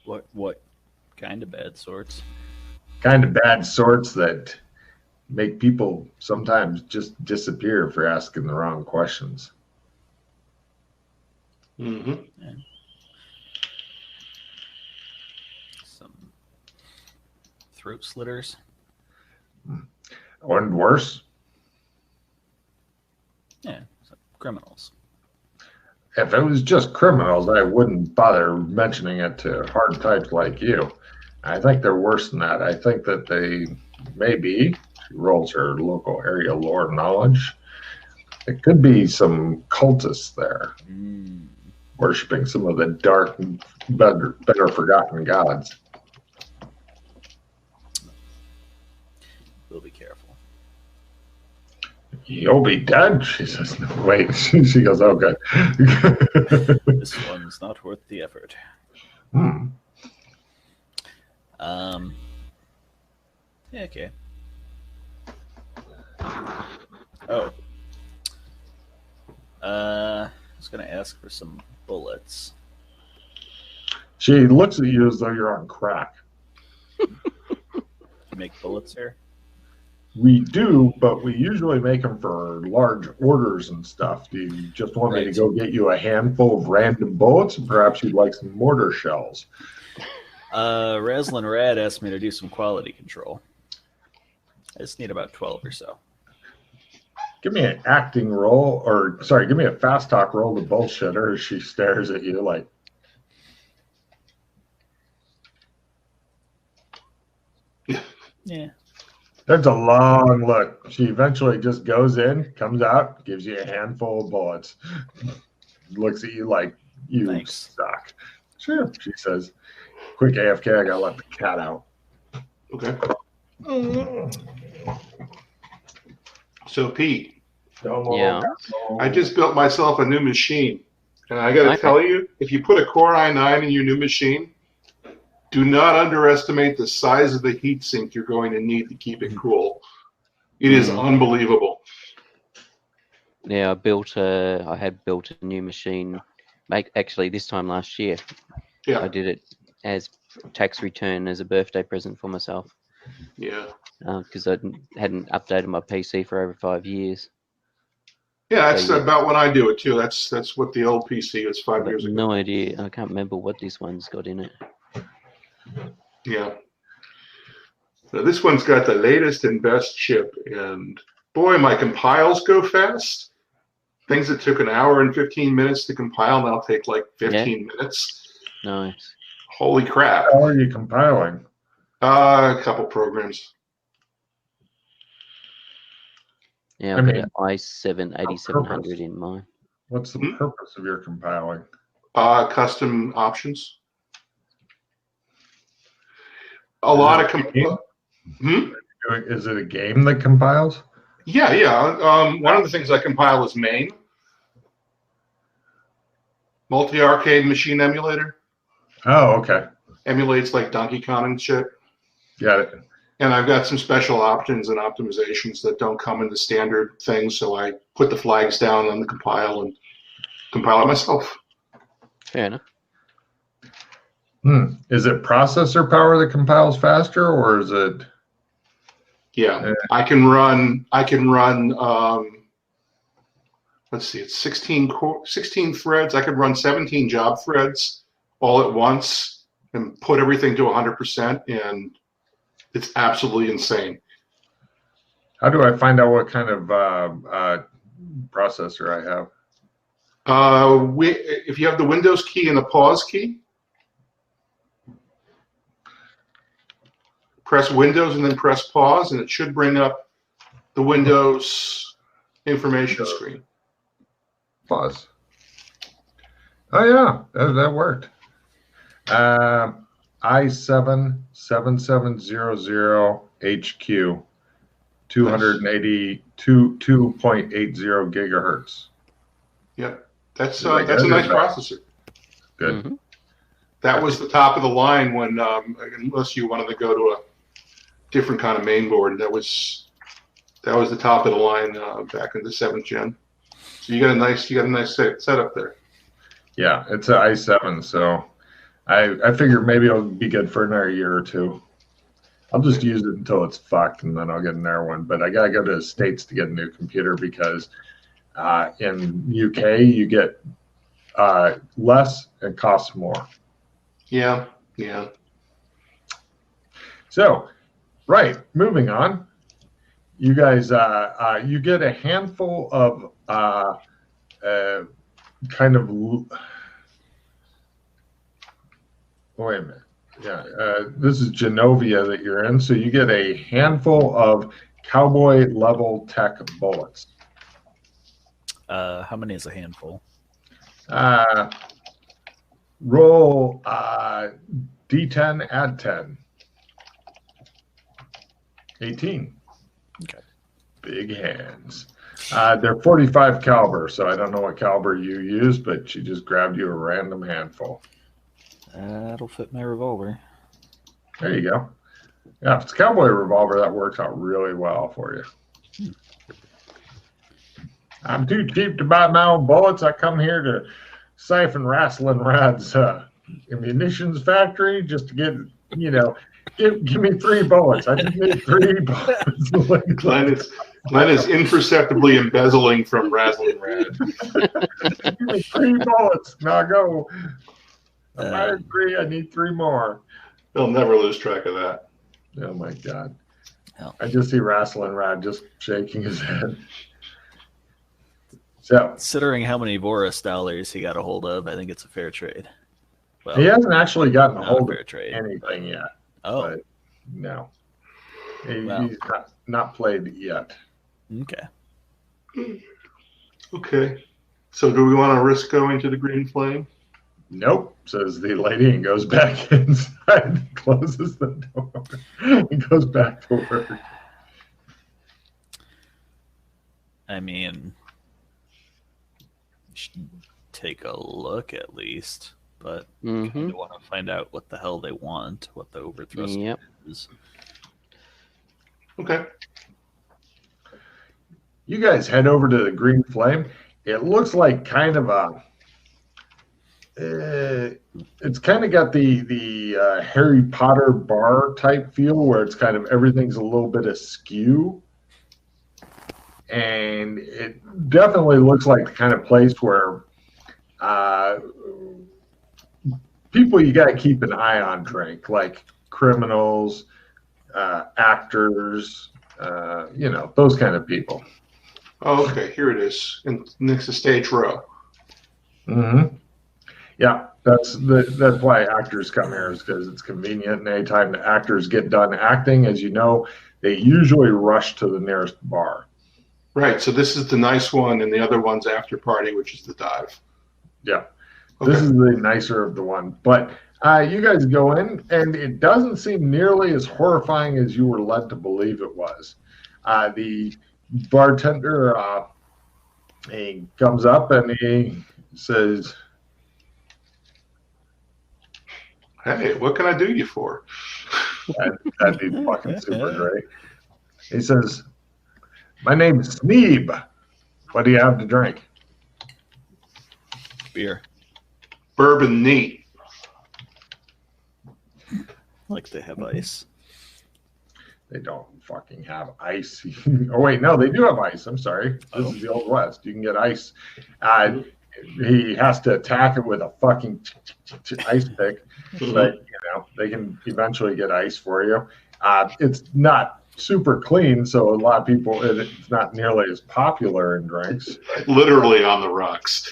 What kind of bad sorts? Kind of bad sorts that make people sometimes just disappear for asking the wrong questions. Mm-hmm. Yeah. Some throat slitters. And worse, Yeah, some criminals. if it was just criminals, I wouldn't bother mentioning it to hard types like you. I think they're worse than that. I think that they may be, she rolls her local area lore knowledge, it could be some cultists there, worshipping some of the dark, better forgotten gods. We'll be careful. You'll be dead, she says. No, wait, she goes, oh, good. This one's not worth the effort. Yeah, okay. Oh. I was gonna ask for some bullets. She looks at you as though you're on crack. You make bullets here? We do, but we usually make them for large orders and stuff. Do you just want me to go get you a handful of random bullets? And perhaps you'd like some mortar shells. Raslin Rad asked me to do some quality control. I just need about 12 or so. Give me an acting roll, or sorry, give me a fast talk roll to bullshit her as she stares at you like. Yeah. There's a long look. She eventually just goes in, comes out, gives you a handful of bullets. Looks at you like you suck. Sure, she says. Quick AFK, I gotta let the cat out. Okay. So, Pete. Yeah. I just built myself a new machine. And I got to tell you, if you put a Core i9 in your new machine, do not underestimate the size of the heat sink you're going to need to keep it cool. It is unbelievable. Yeah, I had built a new machine, actually this time last year. Yeah. I did it as tax return as a birthday present for myself. Yeah. Because I hadn't updated my PC for over 5 years. Yeah, that's about when I do it too. That's what the old PC is 5 years ago. No idea. I can't remember what this one's got in it. Yeah. So this one's got the latest and best chip, and boy, my compiles go fast. Things that took an hour and 15 minutes to compile now take like 15 minutes. Nice. Holy crap. How are you compiling? A couple programs. Yeah, I've got an i7 8700 in mine. What's the purpose of your compiling? Custom options. A lot of Is it a game that compiles? Yeah. One of the things I compile is main. Multi-arcade machine emulator. Oh, okay. Emulates like Donkey Kong and shit. Got it. And I've got some special options and optimizations that don't come in the standard things, so I put the flags down on the compile and compile it myself. Fair enough. Is it processor power that compiles faster, or is it? Yeah, I can run. Let's see, it's 16 threads. I could run 17 job threads all at once and put everything to 100%, and it's absolutely insane. How do I find out what kind of processor I have? If you have the Windows key and the pause key, press Windows and then press pause, and it should bring up the Windows information screen. Pause. Oh yeah, that worked. i7 7700 HQ, 282.80 gigahertz. Yep, that's a nice processor. Good. Mm-hmm. That was the top of the line when, unless you wanted to go to a different kind of main board, that was the top of the line back in the 7th gen. So you got a nice setup there. Yeah, it's an i7, so I figure maybe it'll be good for another year or two. I'll just use it until it's fucked, and then I'll get another one. But I gotta go to the States to get a new computer because in UK you get less and costs more. Yeah. So, right, moving on. You guys, you get a handful of kind of. Wait a minute. Yeah, this is Genovia that you're in. So you get a handful of cowboy level tech bullets. How many is a handful? Roll D10, add 10. 18. Okay. Big hands. They're 45 caliber, so I don't know what caliber you use, but she just grabbed you a random handful. That'll fit my revolver. There you go. Yeah, if it's a cowboy revolver, that works out really well for you. I'm too cheap to buy my own bullets. I come here to siphon Wrestling Rad's munitions factory just to get, give me 3 bullets. I just need 3 bullets. Glenn is imperceptibly embezzling from Wrestling Rad. Give me 3 bullets. Now go. I agree. I need 3 more. He'll never lose track of that. Oh my God. Hell. I just see Wrestling Rad just shaking his head. So, considering how many Voris dollars he got a hold of, I think it's a fair trade. Well, he hasn't actually gotten a hold of trade. anything yet. Oh, but no, he's not played yet. Okay. Okay. So, do we want to risk going to the Green Flame? Nope, says the lady, and goes back inside, closes the door, and goes back to work. I mean, you should take a look at least, but you kind of want to find out what the hell they want, what the overthrust is. Okay. You guys head over to the Green Flame. It looks like kind of a. It's kind of got the Harry Potter bar type feel, where it's kind of everything's a little bit askew. And it definitely looks like the kind of place where people you got to keep an eye on drink, like criminals, actors, those kind of people. Oh, okay. Here it is, next to stage row. Mm-hmm. Yeah, that's why actors come here, is because it's convenient. And anytime the actors get done acting, as you know, they usually rush to the nearest bar. Right, so this is the nice one, and the other one's after party, which is the dive. Yeah, okay. This is the nicer of the one. But you guys go in, and it doesn't seem nearly as horrifying as you were led to believe it was. The bartender, he comes up and he says, "Hey, what can I do you for?" That'd be fucking super great. He says, "My name's Sneeb. What do you have to drink?" Beer. Bourbon neat. I like to have ice. They don't fucking have ice. Oh, wait, no, they do have ice. I'm sorry. This is the Old West. You can get ice. He has to attack it with a fucking ice pick. But, they can eventually get ice for you. It's not super clean, so a lot of people, it's not nearly as popular in drinks. Literally on the rocks.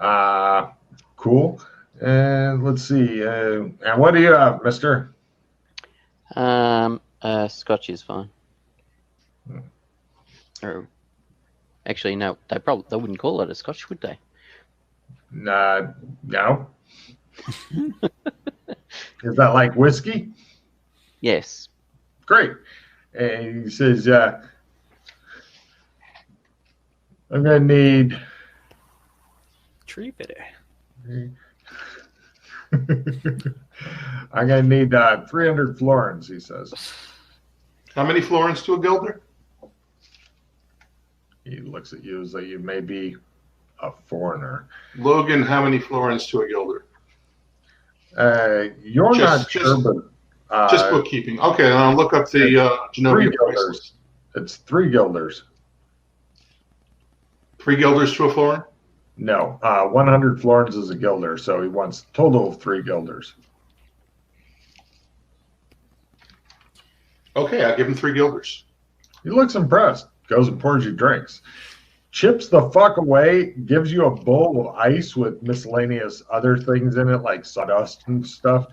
Yeah. Cool. And let's see. And what do you have, mister? Scotch is fine. Or, actually, no, they wouldn't call it a Scotch, would they? No. Is that like whiskey? Yes. Great. And he says, I'm going to need... Treepity. I'm going to need 300 florins, he says. How many florins to a guilder? He looks at you as though you may be a foreigner. Logan, how many florins to a guilder? You're not sure, but just bookkeeping. Okay, then I'll look up the Genovia price list. It's 3 guilders. 3 guilders to a florin? No, 100 florins is a guilder, so he wants a total of 3 guilders. Okay, I'll give him 3 guilders. He looks impressed. Goes and pours you drinks. Chips the fuck away, gives you a bowl of ice with miscellaneous other things in it, like sawdust and stuff,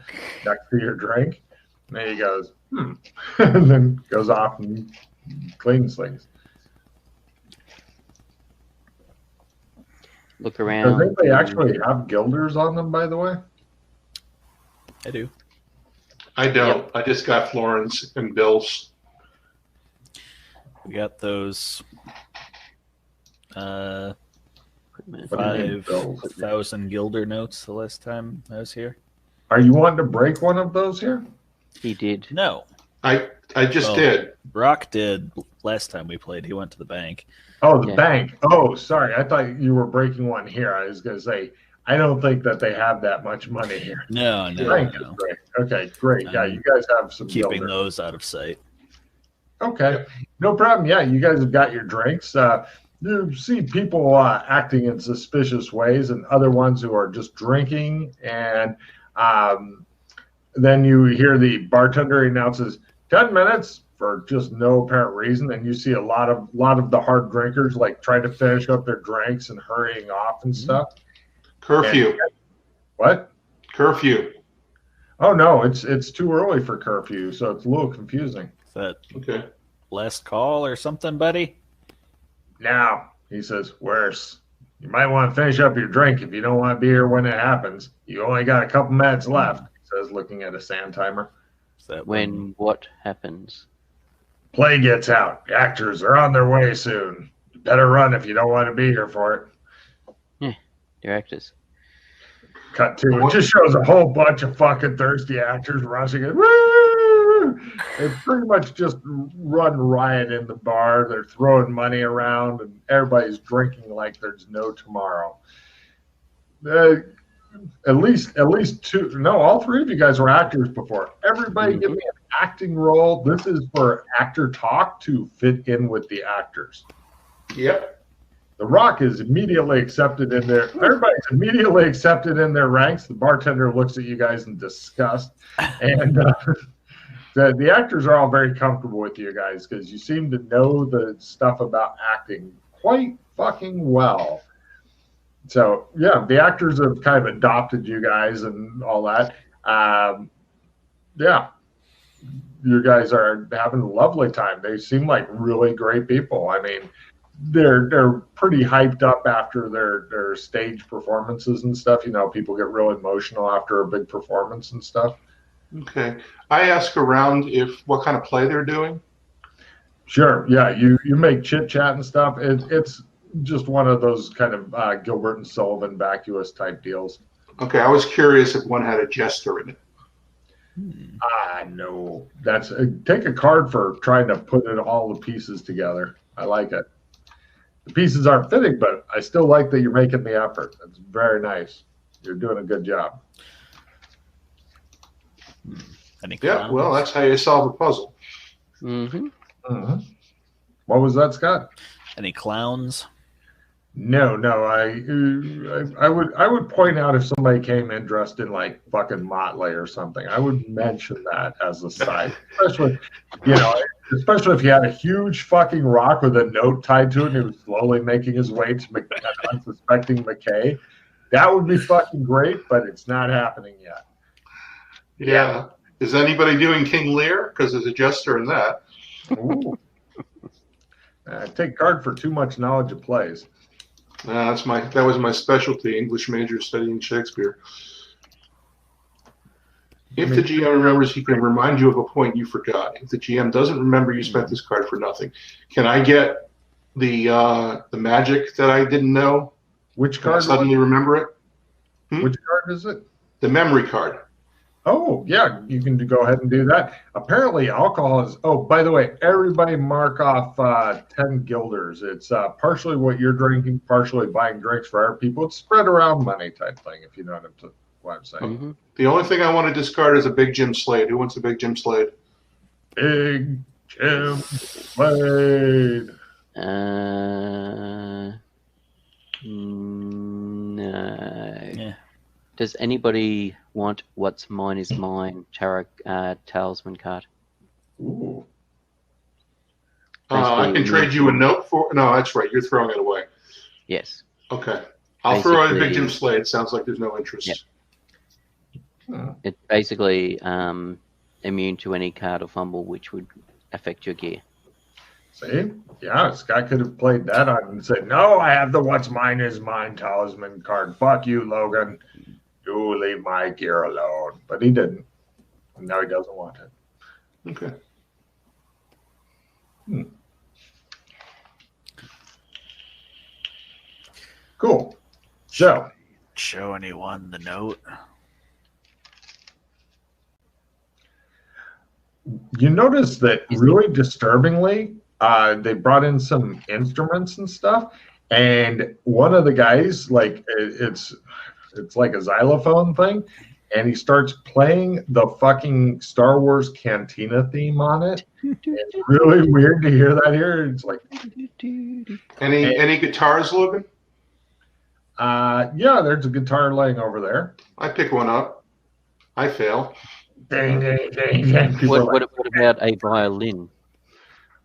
next to your drink. And then he goes, and then goes off and cleans things. Look around. Does anybody actually have guilders on them, by the way? I do. I don't. Yep. I just got florins and bills. We got those 5,000 guilder notes the last time I was here. Are you wanting to break one of those here? He did. No. I just did. Brock did last time we played. He went to the bank. Oh, the bank. Oh, sorry. I thought you were breaking one here. I was going to say, I don't think that they have that much money here. No. Great. Okay, great. Yeah, you guys have some keeping those out of sight. Okay, no problem. Yeah, you guys have got your drinks. You see people acting in suspicious ways and other ones who are just drinking. And then you hear the bartender announces 10 minutes for just no apparent reason. And you see a lot of the hard drinkers like trying to finish up their drinks and hurrying off and stuff. Curfew. What? Curfew. Oh, no, it's too early for curfew, so it's a little confusing. Is that okay? Last call or something, buddy? Now, he says, worse. You might want to finish up your drink if you don't want to be here when it happens. You only got a couple minutes left, he says, looking at a sand timer. Is that when what happens? Play gets out. The actors are on their way soon. You better run if you don't want to be here for it. Yeah, they're actors. Cut to it just shows a whole bunch of fucking thirsty actors rushing it. Woo! They pretty much just run riot in the bar. They're throwing money around and everybody's drinking like there's no tomorrow. At least two. No, all 3 of you guys were actors before. Everybody give me an acting role. This is for actor talk to fit in with the actors. Yep. The Rock is immediately accepted in there. Everybody's immediately accepted in their ranks. The bartender looks at you guys in disgust. And the actors are all very comfortable with you guys because you seem to know the stuff about acting quite fucking well. So, yeah, the actors have kind of adopted you guys and all that. Yeah, you guys are having a lovely time. They seem like really great people. I mean, they're pretty hyped up after their stage performances and stuff. You know, people get real emotional after a big performance and stuff. Okay. I ask around what kind of play they're doing. Sure. Yeah. You make chit chat and stuff. It's just one of those kind of Gilbert and Sullivan vacuous type deals. Okay. I was curious if one had a jester in it. No. That's take a card for trying to put all the pieces together. I like it. The pieces aren't fitting, but I still like that you're making the effort. It's very nice. You're doing a good job. Yeah, well, that's how you solve a puzzle. What was that, Scott? Any clowns? No. I would point out if somebody came in dressed in like fucking Motley or something. I would mention that as a side, especially if you had a huge fucking rock with a note tied to it and he was slowly making his way to an unsuspecting McKay. That would be fucking great, but it's not happening yet. Yeah. Is anybody doing King Lear? Because there's a jester in that. Take card for too much knowledge of plays. That was my specialty, English major studying Shakespeare. If the GM remembers, he can remind you of a point you forgot. If the GM doesn't remember, you spent this card for nothing. Can I get the magic that I didn't know? Which card? Suddenly remember it. Which card is it? The memory card. Oh, yeah, you can go ahead and do that. Apparently, alcohol is. Oh, by the way, everybody mark off 10 guilders. It's partially what you're drinking, partially buying drinks for our people. It's spread around money type thing, if you know what I'm saying. Mm-hmm. The only thing I want to discard is a Big Jim Slade. Who wants a Big Jim Slade? Big Jim Slade. No. Yeah. Does anybody want What's Mine Is Mine tarot talisman card? Ooh. I can trade you a note for. No, that's right. You're throwing it away. Yes. Okay. I'll throw out a Big Basically- Jim Slade. Sounds like there's no interest. Yep. It's basically immune to any card or fumble which would affect your gear. See? Yeah, Scott could have played that on and said, no, I have the What's Mine Is Mine talisman card. Fuck you, Logan. You leave my gear alone. But he didn't. And now he doesn't want it. Okay. Cool. So, Show anyone the note? you notice that really disturbingly, they brought in some instruments and stuff, and one of the guys, like, it's like a xylophone thing, and he starts playing the fucking Star Wars Cantina theme on it. It's really weird to hear that here. It's like, Any guitars, Logan? yeah, there's a guitar laying over there. I pick one up. I fail. Ding, ding, ding, ding. People are like, What about a violin?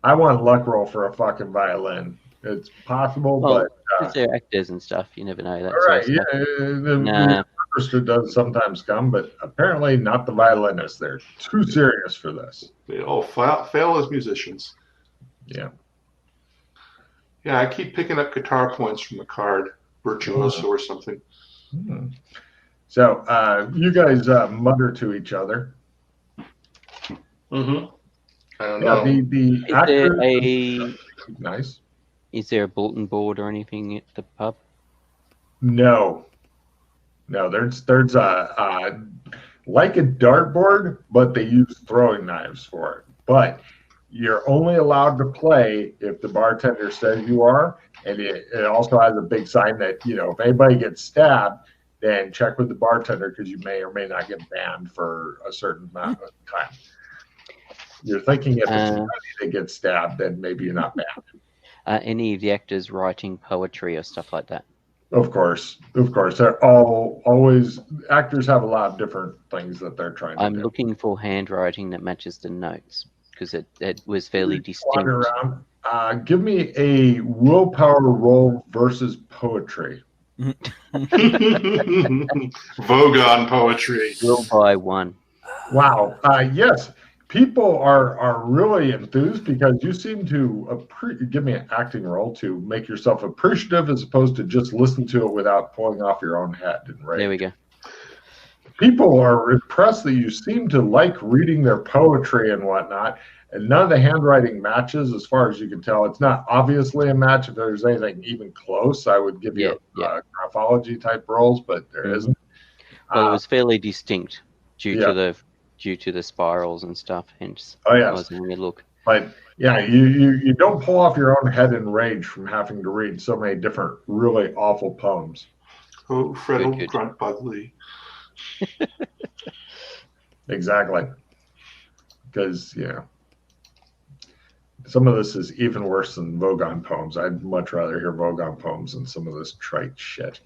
I want luck roll for a fucking violin. It's possible, Well, but because they're actors and stuff, you never know that. all sort right, of yeah, stuff. the orchestra does sometimes come, but apparently not the violinist. They're too serious for this. They all fail as musicians. Yeah. Yeah, I keep picking up guitar points from a card, virtuoso or something. Hmm. So you guys mutter to each other. Mm-hmm. I don't Yeah, know. the Is actors. Nice. Is there a bulletin board or anything at the pub? No, there's a like a dartboard, but they use throwing knives for it. But you're only allowed to play if the bartender says you are, and it also has a big sign that, you know, if anybody gets stabbed, then check with the bartender because you may or may not get banned for a certain amount of time. You're thinking if it's somebody that gets stabbed, then maybe you're not banned. Any of the actors writing poetry or stuff like that? Of course. They're always actors have a lot of different things that they're trying to do. I'm looking for handwriting that matches the notes because it was fairly distinct. Wander around. Give me a willpower roll versus poetry. Vogon poetry. Will by one. Wow. Yes. People are really enthused because you seem to give me an acting role to make yourself appreciative as opposed to just listen to it without pulling off your own head. Right? There we go. People are impressed that you seem to like reading their poetry and whatnot, and none of the handwriting matches as far as you can tell. It's not obviously a match. If there's anything even close, I would give you graphology type roles, but there isn't. Well, it was fairly distinct due to the spirals and stuff. Hence, I was having a look. But yeah, you don't pull off your own head in rage from having to read so many different really awful poems. Oh, Fred'll grunt bugly. Exactly. Because, some of this is even worse than Vogon poems. I'd much rather hear Vogon poems than some of this trite shit.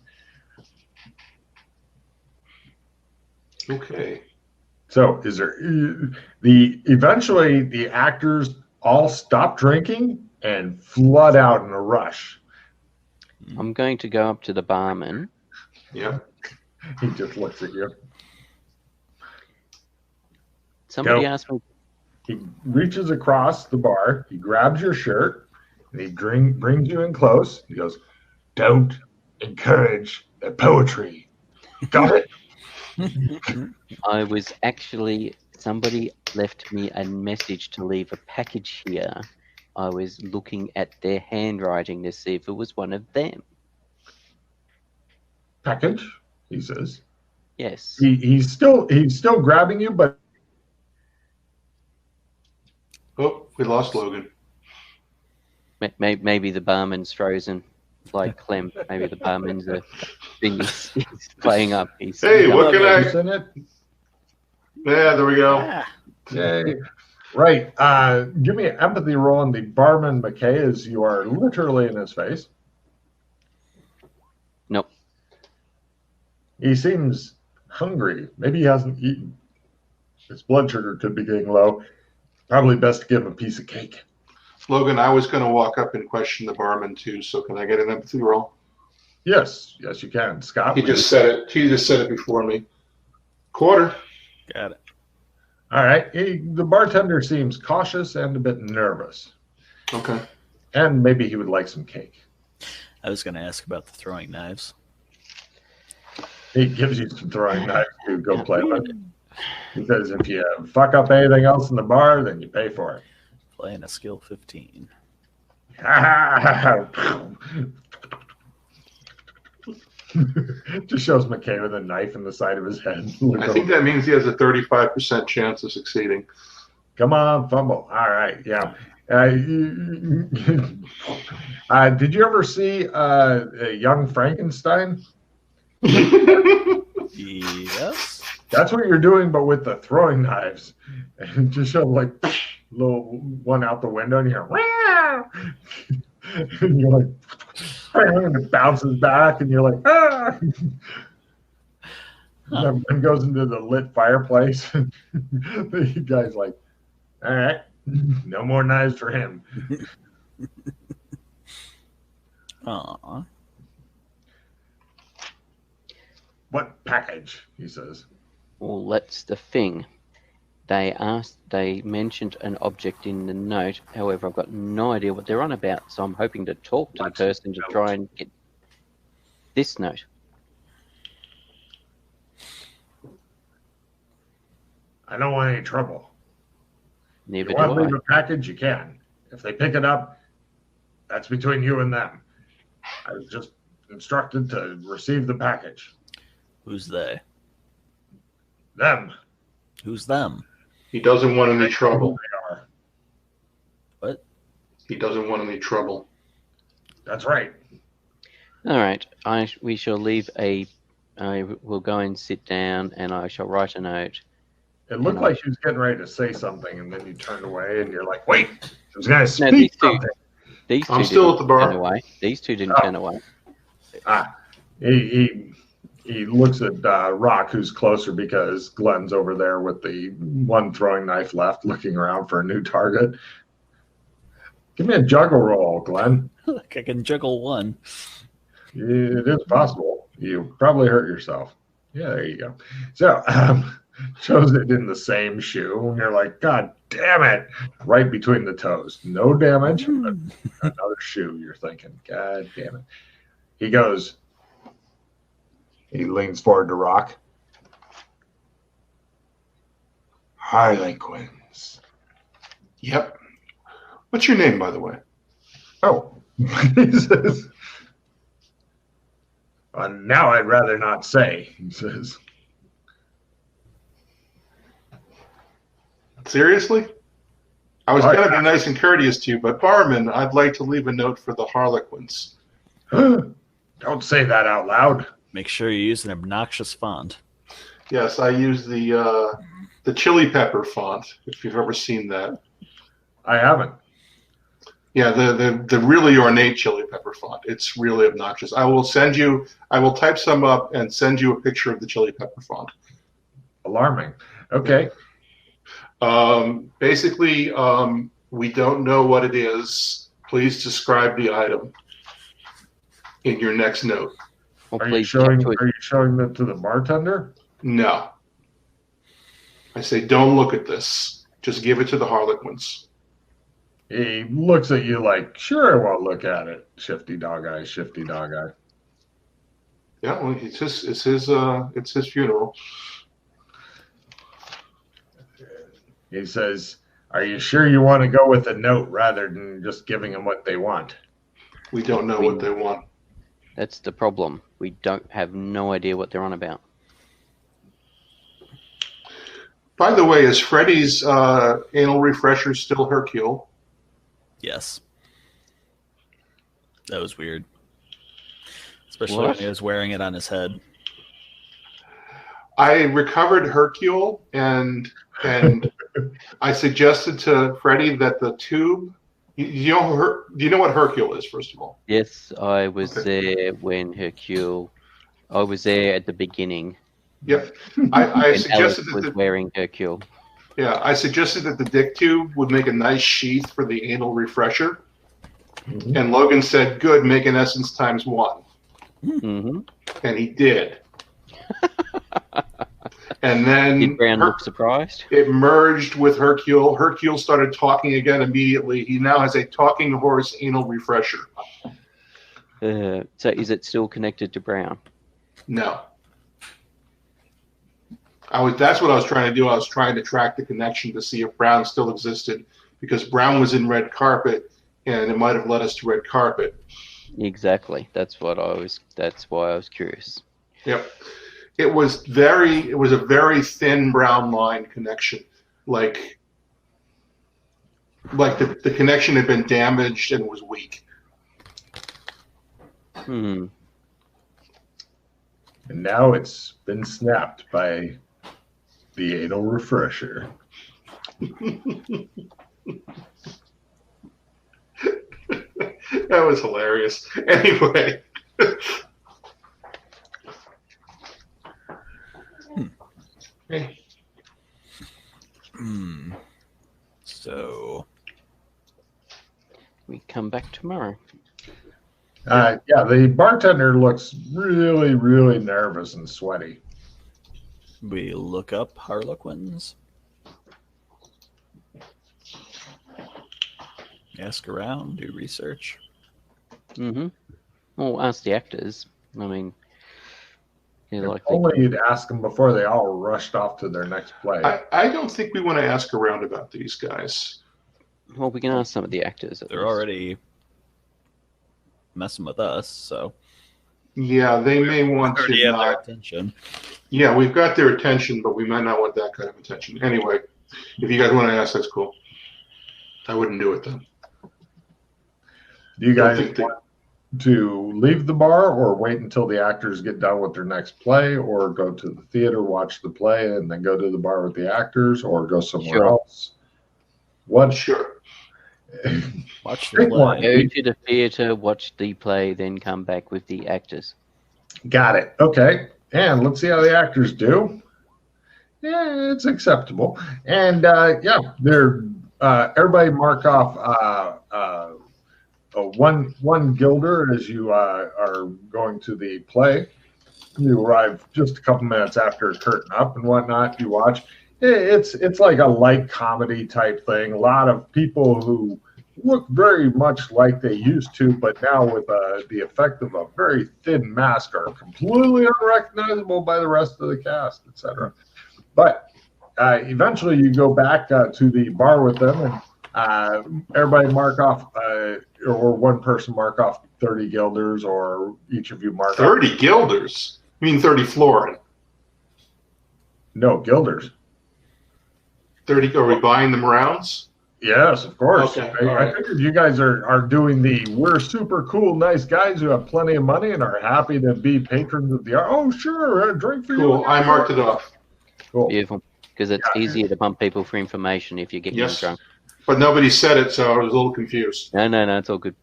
Okay. So is there eventually the actors all stop drinking and flood out in a rush? I'm going to go up to the barman. Yeah. He just looks at you. Somebody asked me. He reaches across the bar. He grabs your shirt and he brings you in close. He goes, "Don't encourage the poetry." Got it? I was actually, somebody left me a message to leave a package here. I was looking at their handwriting to see if it was one of them. Package, he says. Yes. He's still grabbing you, but Oh, we lost Logan. Maybe the barman's frozen, like Clem. Maybe the barman's thing is playing up. Hey, what can I? in it. Yeah, there we go. Yay. Right. Give me an empathy roll on the barman McKay as you are literally in his face. Nope. He seems hungry. Maybe he hasn't eaten. His blood sugar could be getting low. Probably best to give him a piece of cake. Logan, I was going to walk up and question the barman too, so can I get an empathy roll? Yes, you can. Scott, He just said it. He just said it before me. Quarter. Got it. All right. The bartender seems cautious and a bit nervous. Okay. And maybe he would like some cake. I was going to ask about the throwing knives. He gives you some throwing knives to go play with. He says if you fuck up anything else in the bar, then you pay for it. Playing a skill 15. Just shows McKay with a knife in the side of his head. I think that means he has a 35% chance of succeeding. Come on, fumble. All right, yeah. Did you ever see Young Frankenstein? Yes. That's what you're doing, but with the throwing knives. And just show like little one out the window, and you're and you're like, and it bounces back, and you're like, ah. And then goes into the lit fireplace. The guy's like, all right, no more knives for him. Aw. What package? He says. Well, that's the thing. They mentioned an object in the note. However, I've got no idea what they're on about, so I'm hoping to talk to the person to try and get this note. I don't want any trouble. Neither If do you want to I. leave a package, you can. If they pick it up, that's between you and them. I was just instructed to receive the package. Who's they? Them. Who's them? He doesn't want any trouble. They are. What? He doesn't want any trouble. That's right. All right. We shall leave I will go and sit down, and I shall write a note. It looked like he was getting ready to say something, and then you turned away, and you're like, wait, I was going to speak something. I'm still at the bar. Turn away. These two didn't turn away. He looks at Rock, who's closer because Glenn's over there with the one throwing knife left, looking around for a new target. Give me a juggle roll, Glenn. Look, I can juggle one. It is possible. You probably hurt yourself. Yeah, there you go. So, shows it in the same shoe, and you're like, God damn it! Right between the toes. No damage. But another shoe, you're thinking, God damn it. He goes, he leans forward to Rock. Harlequins. Yep. What's your name, by the way? Oh. He says, now I'd rather not say, he says. Seriously? I was going to be nice and courteous to you, but barman, I'd like to leave a note for the Harlequins. Don't say that out loud. Make sure you use an obnoxious font. Yes, I use the chili pepper font, if you've ever seen that. I haven't. Yeah, the really ornate chili pepper font. It's really obnoxious. I will type some up and send you a picture of the chili pepper font. Alarming. Okay. Basically, we don't know what it is. Please describe the item in your next note. Well, Are you showing that to the bartender? No. I say, don't look at this. Just give it to the Harlequins. He looks at you like, sure, I won't look at it. Shifty dog eye, shifty dog eye. Yeah, well, it's his funeral. He says, are you sure you want to go with a note rather than just giving them what they want? We don't know what they want. That's the problem. We don't have no idea what they're on about. By the way, is Freddy's anal refresher still Hercule? Yes. That was weird. Especially when he was wearing it on his head. I recovered Hercule, and I suggested to Freddy that the tube. Do you know what Hercule is, first of all? Yes, I was there when Hercule. I was there at the beginning. Yep. I suggested Alice was wearing Hercule. Yeah, I suggested that the dick tube would make a nice sheath for the anal refresher. Mm-hmm. And Logan said, good, make an essence times 1. Mm-hmm. And he did. And then did Brown look surprised? It merged with Hercule. Hercule started talking again immediately. He now has a talking horse anal refresher. So is it still connected to Brown? No. That's what I was trying to do. I was trying to track the connection to see if Brown still existed, because Brown was in Red Carpet, and it might have led us to Red Carpet. Exactly. That's why I was curious. Yep. It was a very thin brown line connection. Like the connection had been damaged and was weak. Hmm. And now it's been snapped by the anal refresher. That was hilarious. Anyway. Hey. So we come back tomorrow. Yeah, the bartender looks really, really nervous and sweaty. We look up Harlequins. Ask around, do research. Mm-hmm. Well, ask the actors. I mean, only you'd ask them before they all rushed off to their next play. I don't think we want to ask around about these guys. Well, we can ask some of the actors. They're already messing with us, so yeah, they may want to have their attention. Yeah, we've got their attention, but we might not want that kind of attention. Anyway, if you guys want to ask, that's cool. I wouldn't do it then. Do you guys want to leave the bar or wait until the actors get done with their next play, or go to the theater, watch the play, and then go to the bar with the actors, or go somewhere else? What? Sure. Watch the play. Go to the theater, watch the play, then come back with the actors. Got it. Okay. And let's see how the actors do. Yeah, it's acceptable. And they're everybody mark off one guilder as you are going to the play. You arrive just a couple minutes after curtain up and whatnot. You watch. It's like a light comedy type thing. A lot of people who look very much like they used to, but now with the effect of a very thin mask are completely unrecognizable by the rest of the cast, etc. But eventually you go back to the bar with them, and everybody mark off, or one person mark off 30 guilders, or each of you mark 30 guilders? You mean 30 florin? No, guilders. 30, are we buying them rounds? Yes, of course. Okay, I figured you guys are doing we're super cool, nice guys who have plenty of money and are happy to be patrons of the art. Oh, sure, a drink for you. Cool, I marked it off. Cool. Beautiful. Because it's easier to pump people for information if you get drunk. But nobody said it, so I was a little confused. No, it's all good.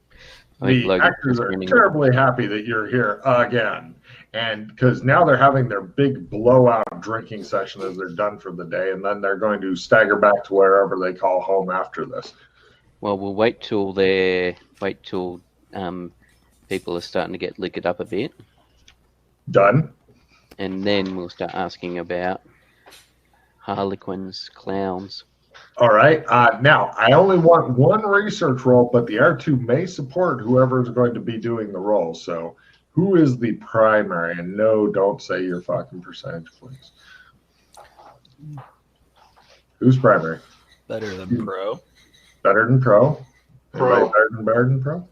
The actors are terribly happy that you're here again. And because now they're having their big blowout drinking session as they're done for the day, and then they're going to stagger back to wherever they call home after this. Well, we'll wait till people are starting to get liquored up a bit. Done. And then we'll start asking about Harlequins, clowns. All right. Now, I only want one research roll, but the R2 may support whoever is going to be doing the roll. So who is the primary? And no, don't say your fucking percentage, please. Who's primary? Better than pro. Better than pro? Pro. Better than pro?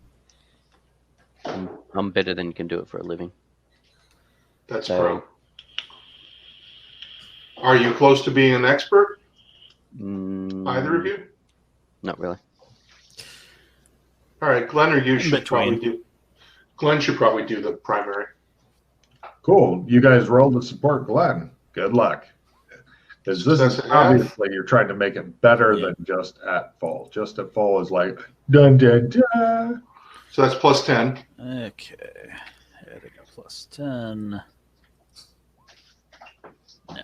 I'm better than can do it for a living. That's pro. Are you close to being an expert? Either of you? Not really. All right, Glenn or you should probably do. Glenn should probably do the primary. Cool. You guys roll to support Glenn. Good luck. Because this is obviously you're trying to make it better than just at full. Just at full is like dun dun dun. So that's plus 10. Okay. Adding a plus 10. No.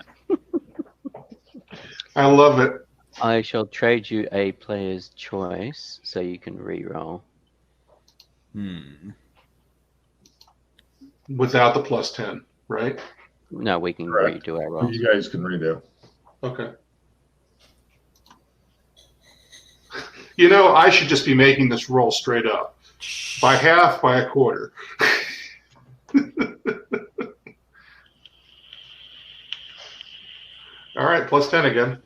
I love it. I shall trade you a player's choice so you can re-roll. Without the plus 10, right? No, we can redo our roll. You guys can redo. Okay. You know, I should just be making this roll straight up. By half, by a quarter. All right, plus 10 again.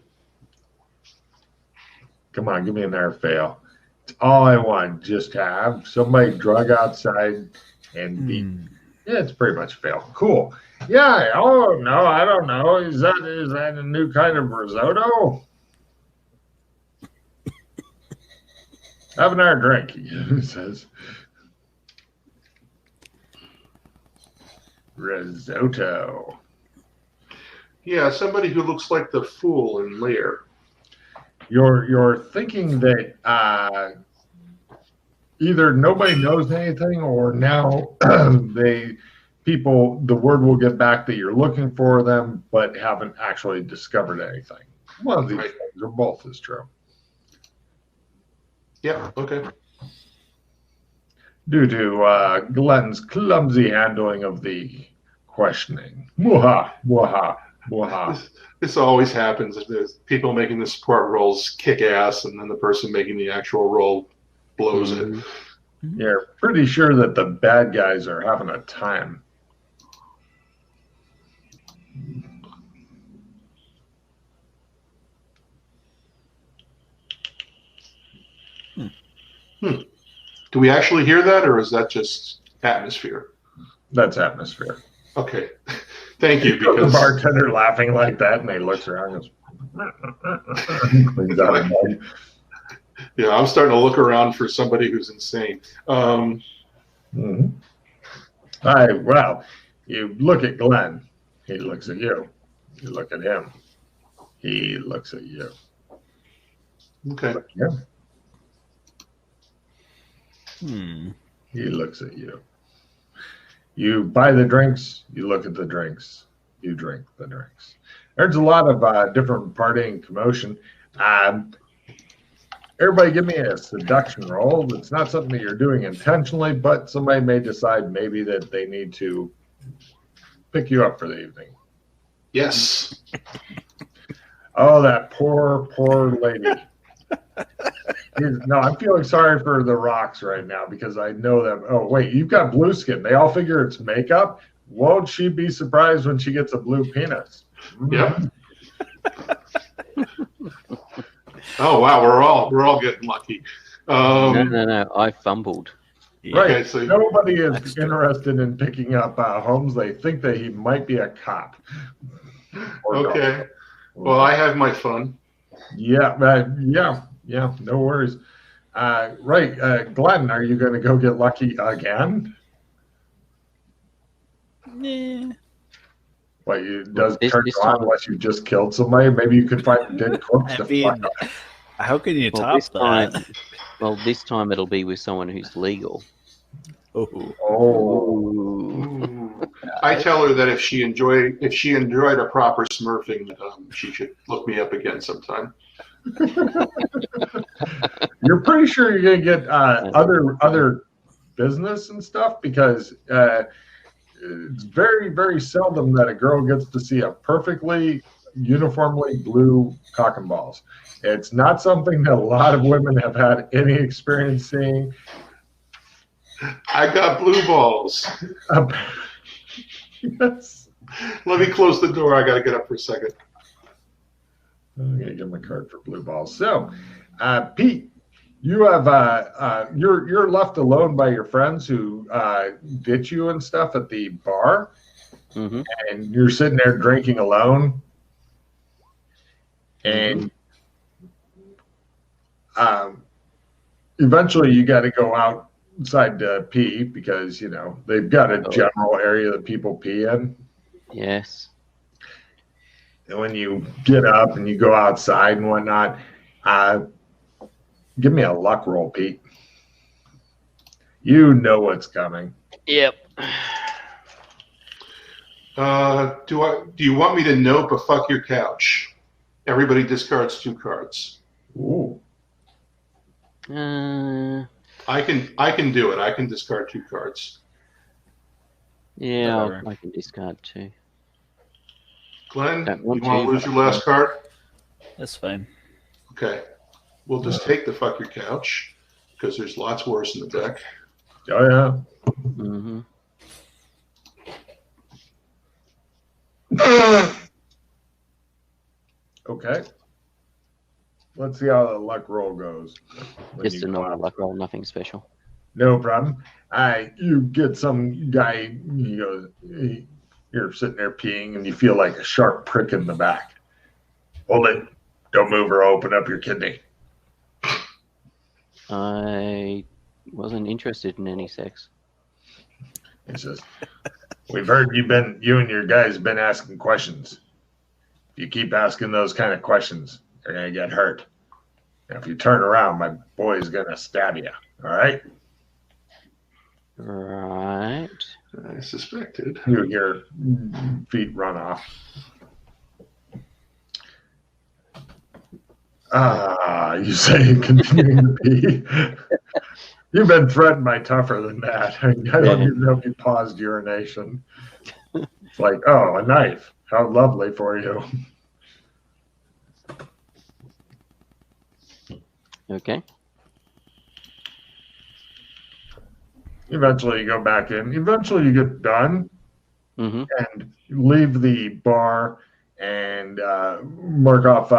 Come on, give me an air fail. It's all I want. Just to have somebody drug outside and be. Yeah, it's pretty much a fail. Cool. Yeah. Oh no, I don't know. Is that a new kind of risotto? Have another drink, he says. Risotto. Yeah, somebody who looks like the fool in Lear. You're thinking that either nobody knows anything or now the word will get back that you're looking for them but haven't actually discovered anything. One of these things or both is true. Yeah, okay. Due to Glenn's clumsy handling of the questioning. Mwaha, mwaha, mwaha. This always happens. There's people making the support rolls kick ass, and then the person making the actual roll blows it. You're pretty sure that the bad guys are having a time. Do we actually hear that, or is that just atmosphere? That's atmosphere. Okay. Thank you. Because the bartender laughing like that, and he looks around and goes, cleans out a mug. Yeah, I'm starting to look around for somebody who's insane. All right, well, you look at Glenn. He looks at you. You look at him. He looks at you. Okay. Yeah. He looks at you. You buy the drinks. You look at the drinks. You drink the drinks. There's a lot of different partying commotion. Everybody give me a seduction roll. It's not something that you're doing intentionally, but somebody may decide maybe that they need to pick you up for the evening. Yes. Oh, that poor, poor lady. No, I'm feeling sorry for the rocks right now because I know them. Oh, wait, you've got blue skin. They all figure it's makeup. Won't she be surprised when she gets a blue penis? Yep. Oh wow, we're all getting lucky. No. I fumbled. Right. Okay, so nobody is interested in picking up Holmes. They think that he might be a cop. Okay. Well, I have my fun. Yeah. No worries. Glenn, are you going to go get lucky again? Nah. What, you does turn you on unless you just killed somebody? Maybe you could find dead corpse to fuck up. How can you top that? This time it'll be with someone who's legal. Oh. I tell her that if she enjoyed a proper smurfing, she should look me up again sometime. You're pretty sure you're gonna get other business and stuff because it's very, very seldom that a girl gets to see a perfectly uniformly blue cock and balls. It's not something that a lot of women have had any experience seeing. I got blue balls. Yes. Let me close the door. I got to get up for a second. I'm gonna give him a card for blue balls. So, Pete, you have you're left alone by your friends who ditch you and stuff at the bar, and you're sitting there drinking alone. and eventually you got to go outside to pee because they've got a general area that people pee in. Yes. And when you get up and you go outside and whatnot, give me a luck roll, Pete. You know what's coming. Yep. Do you want me to nope a fuck your couch? Everybody discards 2 cards. Ooh. I can do it. I can discard 2 cards. Yeah, I can discard 2. Glenn, you want to lose your last card? That's fine. Okay. We'll just take the fuck your couch because there's lots worse in the deck. Oh, yeah. Mm-hmm. Okay. Let's see how the luck roll goes. Just a normal luck roll, nothing special. No problem. You get some guy, you're sitting there peeing and you feel like a sharp prick in the back. Hold it. Don't move or open up your kidney. I wasn't interested in any sex. He says, we've heard you and your guys been asking questions. If you keep asking those kind of questions, you're going to get hurt. Now, if you turn around, my boy's going to stab you. All right? Right. I suspected. You hear feet run off. You say continuing to pee. You've been threatened by tougher than that. I don't even know if you paused urination. It's like, oh, a knife. How lovely for you. Okay. Eventually you go back in. Eventually you get done and you leave the bar and mark off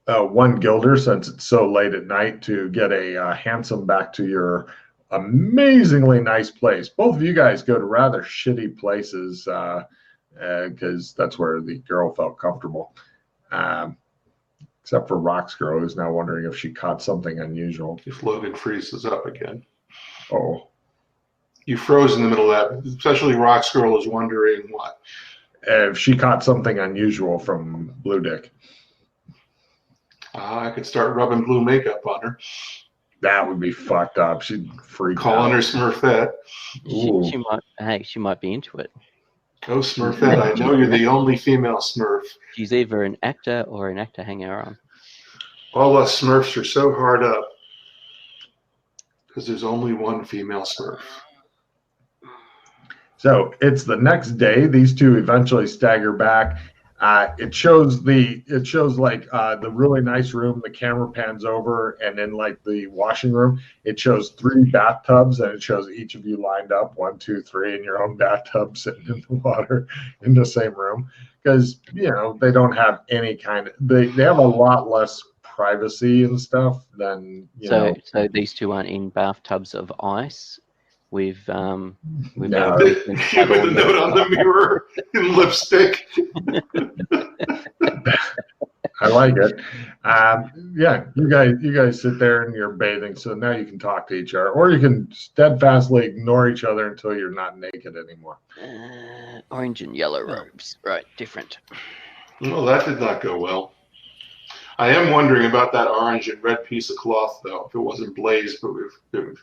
1 guilder since it's so late at night to get a hansom back to your amazingly nice place. Both of you guys go to rather shitty places because that's where the girl felt comfortable. Except for Rock's girl, who's now wondering if she caught something unusual. If Logan freezes up again. Oh. You froze in the middle of that. Especially Rock's girl is wondering what? If she caught something unusual from Blue Dick. I could start rubbing blue makeup on her. That would be fucked up. She'd freak out. Calling her Smurfette. She might be into it. Oh, Smurfette, I know you're the only female Smurf. She's either an actor or an actor hanger-on. All us Smurfs are so hard up because there's only one female Smurf. So it's the next day. These two eventually stagger back. It shows the really nice room. The camera pans over, and then like the washing room, it shows 3 bathtubs, and it shows each of you lined up 1, 2, 3 in your own bathtub, sitting in the water in the same room. Because they don't have any kind of they have a lot less privacy and stuff than So these two aren't in bathtubs of ice. With the note on the mirror in lipstick. I like it. You guys sit there and you're bathing, so now you can talk to each other, or you can steadfastly ignore each other until you're not naked anymore. Orange and yellow robes, right? Different. Well, that did not go well. I am wondering about that orange and red piece of cloth, though. If it wasn't blazed, but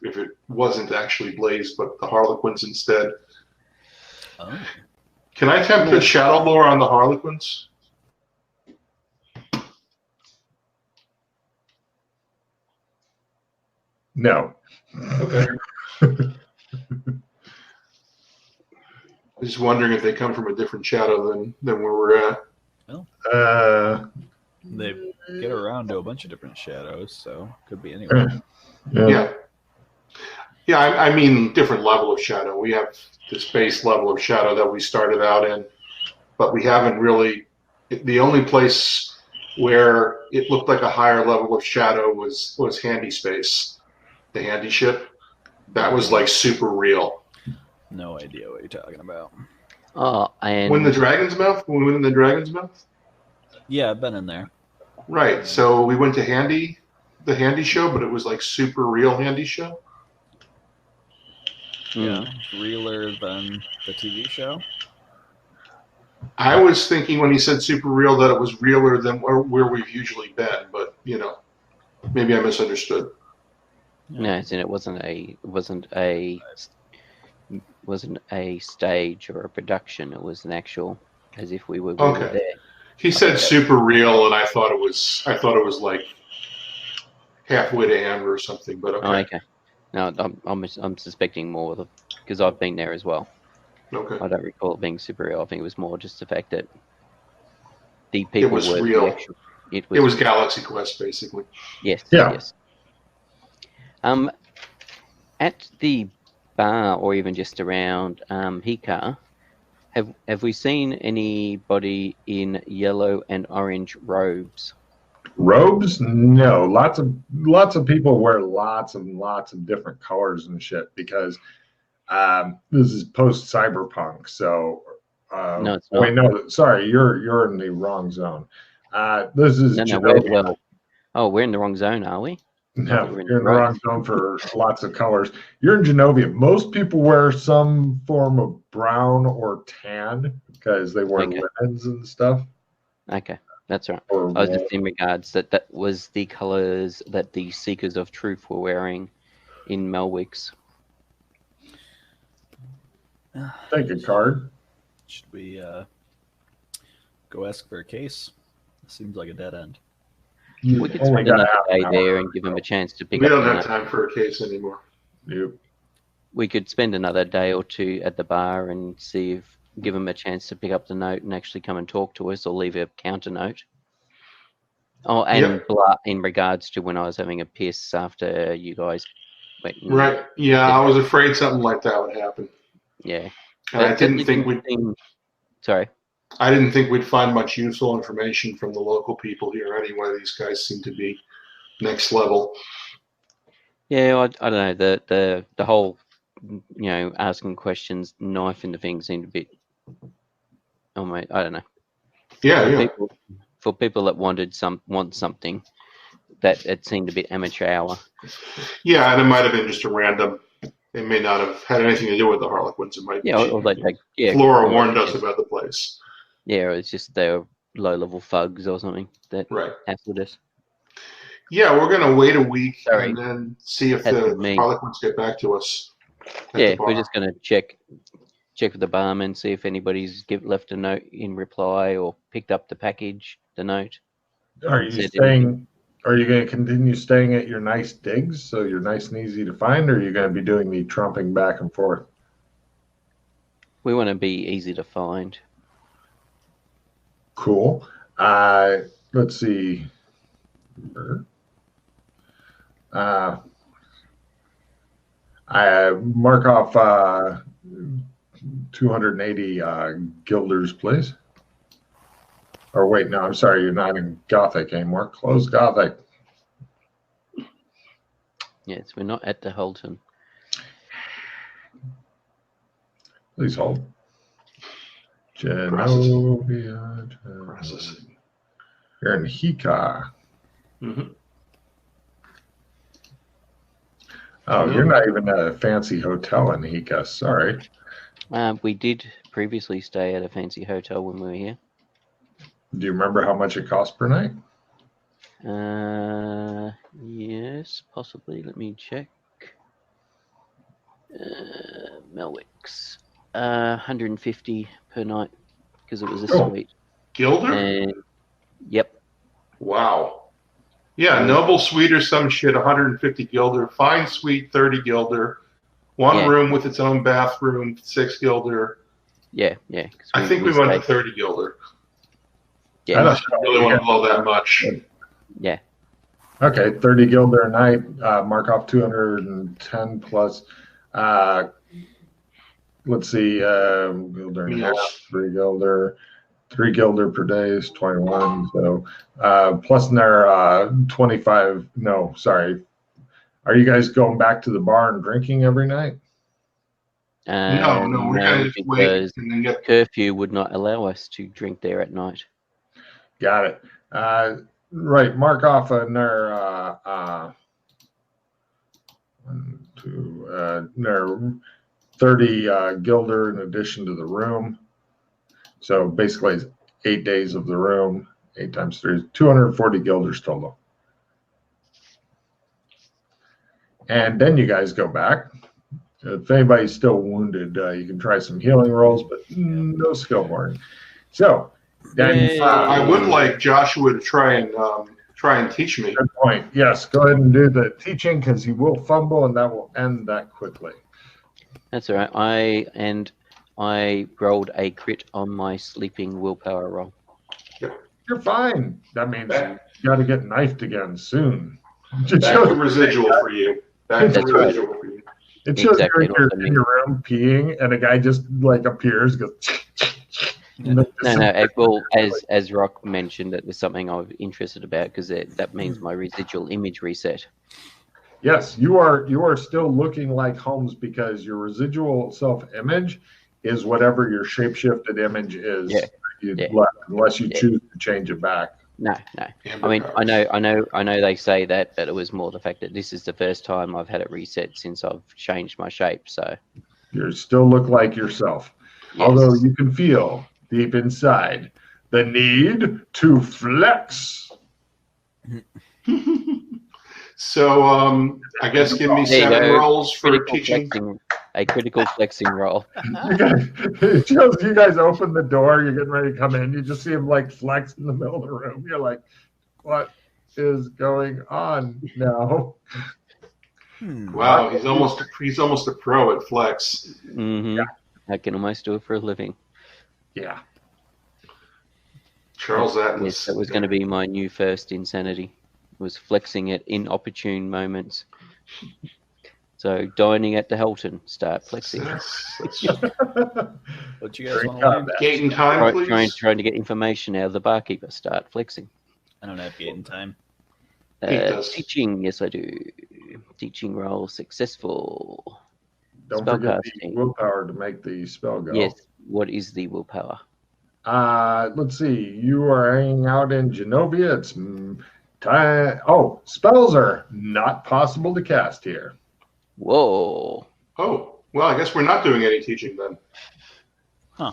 if it wasn't actually blazed, but the Harlequins instead. Oh. Can I attempt to shadow lore on the Harlequins? No. Okay. I'm just wondering if they come from a different shadow than where we're at. Well, they get around to a bunch of different shadows, so could be anywhere. Yeah. I mean, different level of shadow. We have this base level of shadow that we started out in, but we haven't really. The only place where it looked like a higher level of shadow was Handy Space, the Handy ship. That was like super real. No idea what you're talking about. Oh, and When we went in the Dragon's Mouth. Yeah, I've been in there. Right. So we went to the Handy show, but it was like super real Handy show. Yeah, realer than the TV show. I was thinking when he said super real that it was realer than where we've usually been, but maybe I misunderstood. Yeah. No, as in it wasn't a stage or a production. It was an actual, as if we were really there. He said super real, and I thought it was like halfway to Amber or something. But okay. Oh, okay. No, I'm suspecting more because I've been there as well. Okay. I don't recall it being super real. I think it was more just the fact that the people was were real. It was Galaxy Quest, basically. Yes. Yeah. Yes. At the bar or even just around Hika, have we seen anybody in yellow and orange robes? Robes? No. Lots of people wear lots and lots of different colors and shit because this is post cyberpunk. So no, it's not. wait, no, sorry, you're in the wrong zone. This is Genovia. We're in the wrong zone, are we? No, you're in the wrong zone for lots of colors. You're in Genovia. Most people wear some form of brown or tan because they wear linens and stuff. Okay, that's right. I was just in regards that was the colors that the Seekers of Truth were wearing in Melwick's. Take a card. Should we go ask for a case? Seems like a dead end. We could spend another day there and give them a chance to pick up. We don't have time for a case anymore. Yep. We could spend another day or two at the bar and give them a chance to pick up the note and actually come and talk to us or leave a counter note. Oh, and in regards to when I was having a piss after you guys went. Right. Yeah, I was afraid something like that would happen. Yeah. And I didn't think we'd. Sorry. I didn't think we'd find much useful information from the local people here anyway. These guys seem to be next level. Yeah, I don't know. The whole, asking questions, knife in the thing seemed a bit. Oh my, I don't know. Yeah, For people that want something, that it seemed a bit amateur hour. Yeah, and it might have been just a random. It may not have had anything to do with the Harlequins. It might. Flora warned us about the place. Yeah, it's just they were low-level thugs or something that hassled us. Yeah, we're going to wait a week and then see if the Harlequins get back to us. Yeah, we're just going to check with the barman, see if anybody's left a note in reply or picked up the package, the note. Are you going to continue staying at your nice digs so you're nice and easy to find, or are you going to be doing the trumping back and forth? We want to be easy to find. Cool. Let's see. I mark off 280 guilders, please. Or wait, no, I'm sorry, you're not in Gothic anymore. Close Gothic. Yes, we're not at the Holton. Please hold. Genovia. You're in Hika. Mm-hmm. Oh, you're not even at a fancy hotel in Hika. Sorry. We did previously stay at a fancy hotel when we were here. Do you remember how much it cost per night? Yes, possibly. Let me check. Melwick's. 150 per night because it was a suite. Gilder? And, yep. Wow. Yeah, noble suite or some shit, 150 gilder. Fine suite, 30 gilder. One room with its own bathroom, 6 gilder. Yeah. I think we went to 30 gilder. Yeah. I don't really want to blow that much. Yeah. Okay, 30 gilder a night. Mark off 210 plus. Let's see. Gilder and a half, 3 gilder. 3 gilder per day is 21. So plus their 25. No, sorry. Are you guys going back to the bar and drinking every night? No, we're going to just wait because and then get. curfew would not allow us to drink there at night. Got it. Right. Mark off another 30 guilder in addition to the room. So basically, it's 8 days of the room. 8 times 3 is 240 guilders total. And then you guys go back. If anybody's still wounded, you can try some healing rolls, but no skill board. So then I would like Joshua to try and teach me. Good point. Yes, go ahead and do the teaching because he will fumble, and that will end that quickly. That's all right. I rolled a crit on my sleeping willpower roll. You're fine. That means you got to get knifed again soon. That's a residual for you. That's a residual for you. It shows exactly you're in your room peeing, and a guy just like appears, goes. No. Well, as Rock mentioned, that was something I was interested about because that means my residual image reset. Yes, you are still looking like Holmes because your residual self-image is whatever your shapeshifted image is. Left, unless you choose to change it back. No. I mean, I know they say that, but it was more the fact that this is the first time I've had it reset since I've changed my shape. So you still look like yourself, although you can feel deep inside the need to flex. So I guess give me 7 rolls for teaching. A critical flexing roll. It shows you guys open the door. You're getting ready to come in. You just see him like flex in the middle of the room. You're like, what is going on now? Wow, he's almost a pro at flex. Mm-hmm. Yeah. I can almost do it for a living. Yeah. Charles Atlas. Yes, that was going to be my new first insanity. Was flexing at inopportune moments. So dining at the Hilton, start flexing. What you guys want to learn? Gate and time, please. Trying to get information out of the barkeeper, start flexing. I don't have gate and time. Teaching, yes I do. Teaching roll successful. Don't forget the willpower to make the spell go. Yes. What is the willpower? Let's see. You are hanging out in Genovia. It's time. Oh, spells are not possible to cast here. Whoa. Oh, well, I guess we're not doing any teaching then. Huh.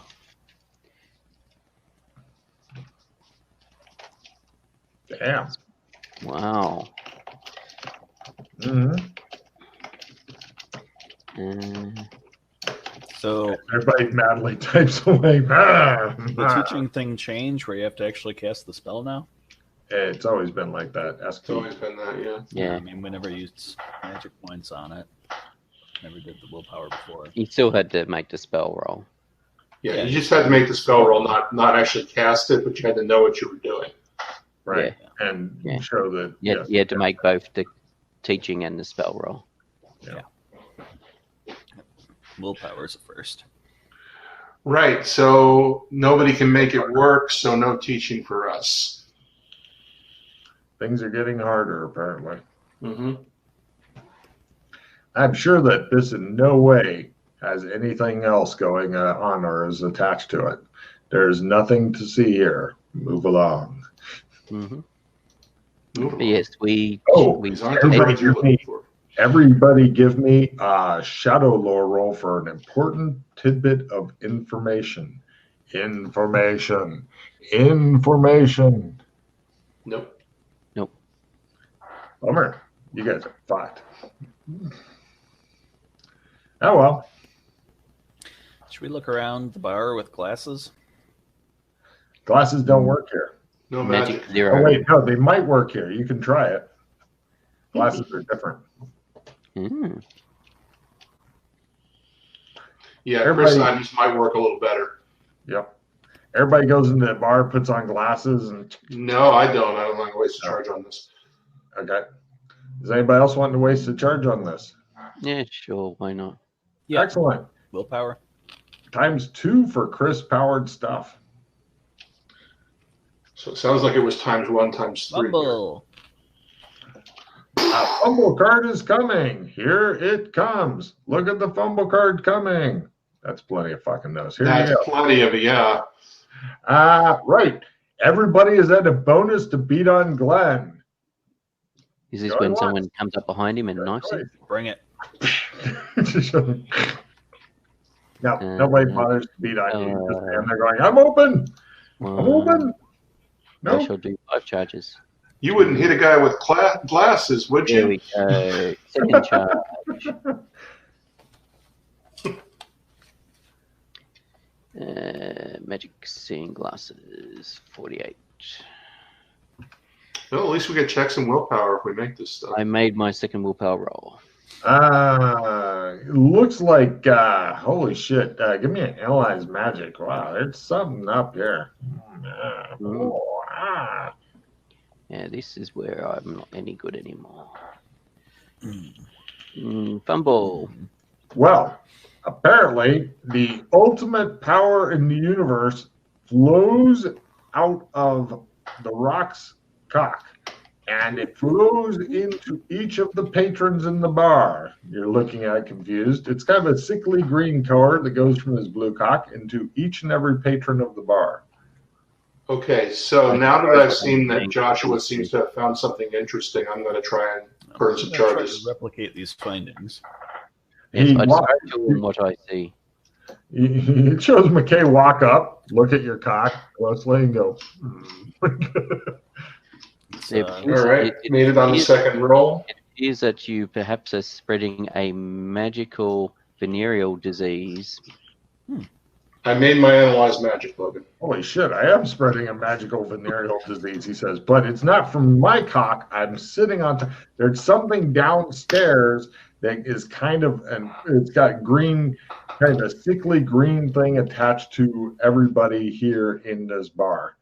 Damn. Wow. Mm-hmm. So everybody madly types away. The teaching thing changed where you have to actually cast the spell now? It's always been like that. It's always been that, yeah. I mean, we never used magic points on it. Never did the willpower before. You still had to make the spell roll. Yeah, you just had to make the spell roll, not actually cast it, but you had to know what you were doing. Right. Yeah. And show that. You had to make both the teaching and the spell roll. Yeah. Willpower's a first. Right. So nobody can make it work, so no teaching for us. Things are getting harder, apparently. Mm-hmm. I'm sure that this in no way has anything else going on or is attached to it. There's nothing to see here. Move along. Mm-hmm. Yes, everybody give me a shadow lore roll for an important tidbit of information. Information. Nope. Bummer. You guys are fucked. Oh, well. Should we look around the bar with glasses? Glasses don't work here. No magic. Zero. Oh, wait, no, they might work here. You can try it. Glasses are different. Mm. Yeah, Chris items might work a little better. Yep. Everybody goes into the bar, puts on glasses, and... No, I don't. I don't want to waste a charge on this. Okay. Does anybody else want to waste a charge on this? Yeah, sure. Why not? Yeah. Excellent. Willpower. ×2 for Chris-powered stuff. So it sounds like it was ×1, ×3. Bumble. A fumble card is coming. Here it comes. Look at the fumble card coming. That's plenty of fucking no's. Here That's you go. plenty of it, yeah. Right. Everybody is at a bonus to beat on Glenn. Is this when someone comes up behind him and knifes him? Bring it. No, nobody bothers to beat on you. Just stand there going, I'm open. I'm open. No. I shall do 5 charges. You wouldn't hit a guy with glasses, would you? There we go. Second charge. Magic seeing glasses, 48. Well, at least we get checks and willpower if we make this stuff. I made my second willpower roll. Looks like, holy shit. Give me an analyze magic. Wow, there's something up here. Yeah, this is where I'm not any good anymore. Fumble. Well, apparently, the ultimate power in the universe flows out of the rock's cock, and it flows into each of the patrons in the bar. You're looking at it confused. It's kind of a sickly green color that goes from his blue cock into each and every patron of the bar. Okay, so now that I've seen that Joshua seems to have found something interesting, I'm going to try and burn some charges. Try to replicate these findings. Yes, I just show him what I see. It shows McKay walk up, look at your cock closely, and go. All right, made it on the second roll. It appears that you perhaps are spreading a magical venereal disease. I made my analyze magic, Logan. Holy shit, I am spreading a magical venereal disease, he says, but it's not from my cock. I'm sitting on top. There's something downstairs that is kind of, and it's got green, kind of a sickly green thing attached to everybody here in this bar.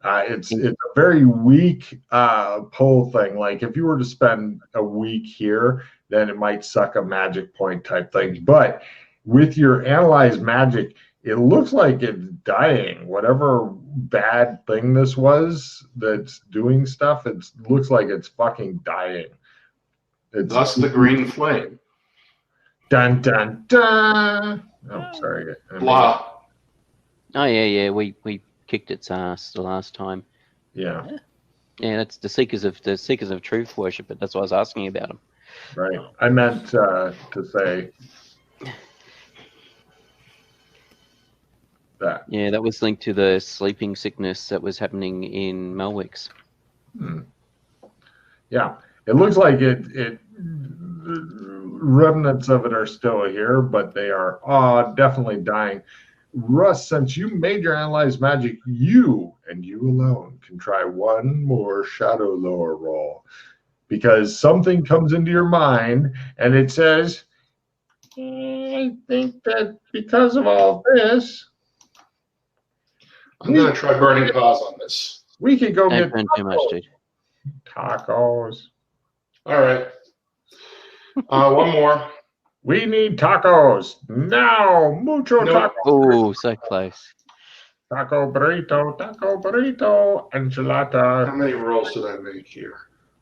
It's a very weak pull thing. Like if you were to spend a week here, then it might suck a magic point type thing. But with your analyze magic, it looks like it's dying. Whatever bad thing this was that's doing stuff, it looks like it's fucking dying. Thus the green flame. Dun, dun, dun. Oh, sorry. Blah. Oh, yeah. We kicked its ass the last time. Yeah. Yeah, that's the seekers of truth worship, but that's what I was asking about them. Right. I meant to say that. Yeah, that was linked to the sleeping sickness that was happening in Melwicks. Yeah. It looks like remnants of it are still here, but they are definitely dying. Russ, since you made your analyze magic, you and you alone can try one more shadow lore roll, because something comes into your mind and it says, I think that because of all this, I'm going to try burning pause on this. We could go Don't get burn too much, dude. Tacos. All right. One more. We need tacos now. Mucho tacos. Oh, so close. Taco burrito, enchilada. How many rolls did I make here?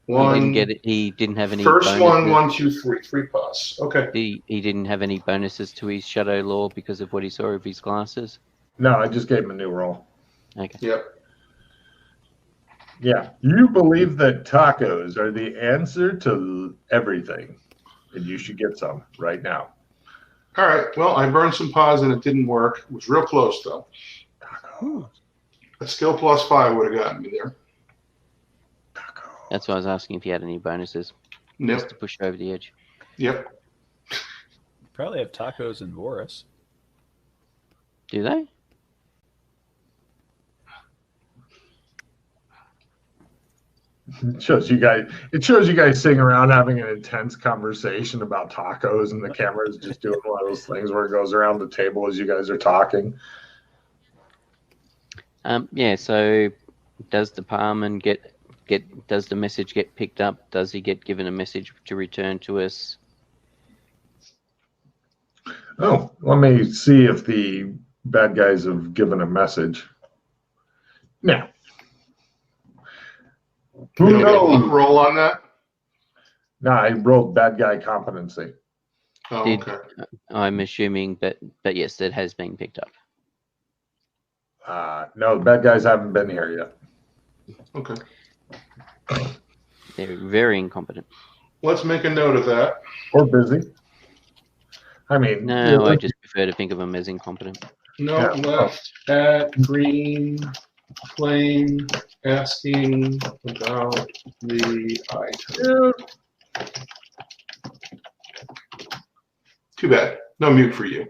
One. He didn't get it. He didn't have any. First bonuses. one, 1, 2, 3, 3 pass. Okay. He didn't have any bonuses to his shadow lore because of what he saw of his glasses. No, I just gave him a new roll. Okay. Yep. Yeah, you believe that tacos are the answer to everything, and you should get some right now. All right. Well, I burned some pause and it didn't work. It was real close though. Tacos. A skill +5 would have gotten me there. Tacos. That's why I was asking if he had any bonuses. Nope. Just to push over the edge. Yep. Probably have tacos in Boris. Do they? It shows you guys sitting around having an intense conversation about tacos, and the camera is just doing one of those things where it goes around the table as you guys are talking. Yeah. So, does the Parman does the message get picked up? Does he get given a message to return to us? Oh, let me see if the bad guys have given a message. Now, who knows? Roll on that. No, I rolled bad guy competency. Oh, Did- okay. I'm assuming, but yes, it has been picked up. No, the bad guys haven't been here yet. Okay. They're very incompetent. Let's make a note of that. Or busy. I mean, No, I just prefer to think of them as incompetent. No, Yeah. left at green flame asking about the item. Too bad. No mute for you.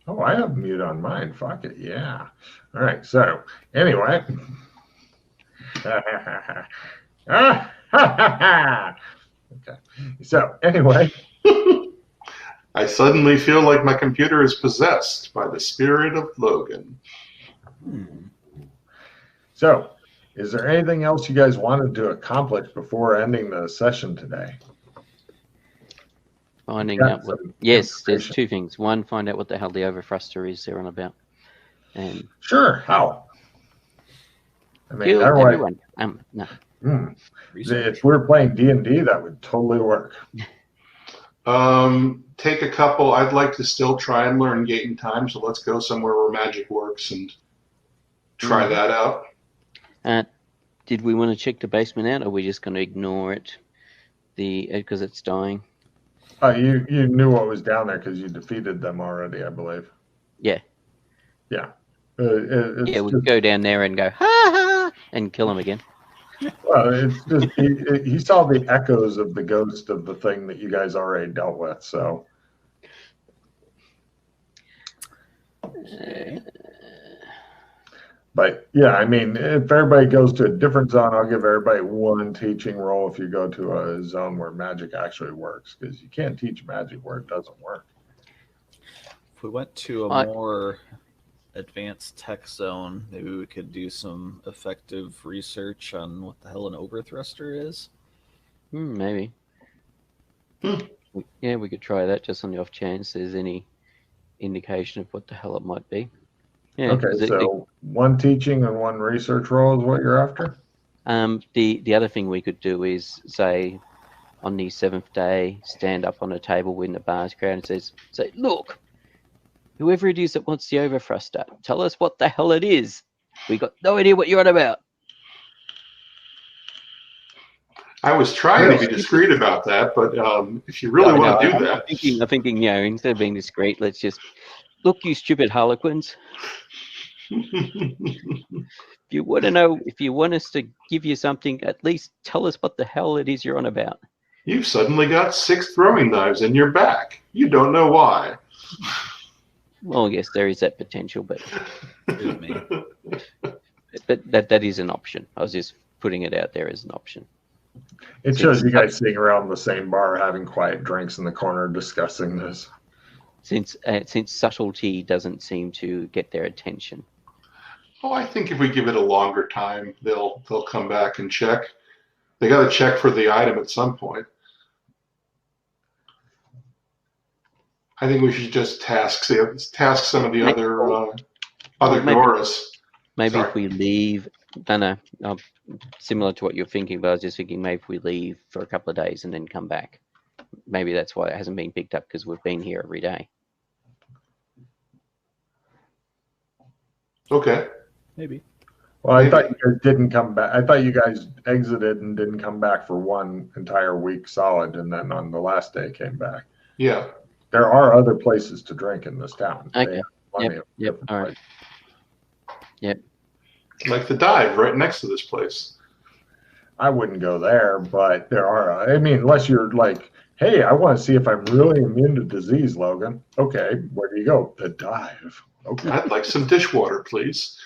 Oh, I have mute on mine. Fuck it. Yeah. All right. So, anyway. Okay. So, anyway. I suddenly feel like my computer is possessed by the spirit of Logan. So, is there anything else you guys wanted to accomplish before ending the session today? Finding Yeah, out what. some Yes, there's information. two things. One, find out what the hell the overthruster is they're on about, and Sure. How? I mean, kill that way, everyone. No. if we're playing D&D, that would totally work. Take a couple. I'd like to still try and learn gate and time, so let's go somewhere where magic works and try that out. Did we want to check the basement out, or are we just going to ignore it? Because it's dying. You knew what was down there because you defeated them already, I believe. Yeah. Yeah. We could go down there and go ha ha and kill him again. Well, it's just he saw the echoes of the ghost of the thing that you guys already dealt with. So, but yeah, I mean, if everybody goes to a different zone, I'll give everybody one teaching roll if you go to a zone where magic actually works, because you can't teach magic where it doesn't work. If we went to a more advanced tech zone, maybe we could do some effective research on what the hell an overthruster is. Maybe. Yeah, we could try that just on the off chance there's any indication of what the hell it might be. Yeah, okay, so one teaching and one research roll is what you're after? The other thing we could do is, say, on the 7th day, stand up on a table when the bar's crowded and say, look, whoever it is that wants the overthruster, tell us what the hell it is. We got no idea what you're on about. I was trying to be discreet about that, but if you really want to do that, I'm thinking, instead of being discreet, let's just look, you stupid Harlequins. If you want to know, if you want us to give you something, at least tell us what the hell it is you're on about. You've suddenly got 6 throwing knives in your back. You don't know why. Well, yes, there is that potential, but that is an option. I was just putting it out there as an option. It shows you guys sitting around the same bar having quiet drinks in the corner discussing this. Since subtlety doesn't seem to get their attention. Oh, I think if we give it a longer time, they'll come back and check. They got to check for the item at some point. I think we should just task some of the other Doras. Maybe if we leave, similar to what you're thinking, but I was just thinking maybe if we leave for a couple of days and then come back. Maybe that's why it hasn't been picked up, because we've been here every day. Okay. Maybe. Well, I thought you guys didn't come back. I thought you guys exited and didn't come back for one entire week solid, and then on the last day came back. Yeah. There are other places to drink in this town. Okay. Yep. All right. Yep. Like the dive right next to this place. I wouldn't go there, but there are. I mean, unless you're like, hey, I want to see if I'm really immune to disease, Logan. Okay, where do you go? The dive. Okay. I'd like some dishwater, please.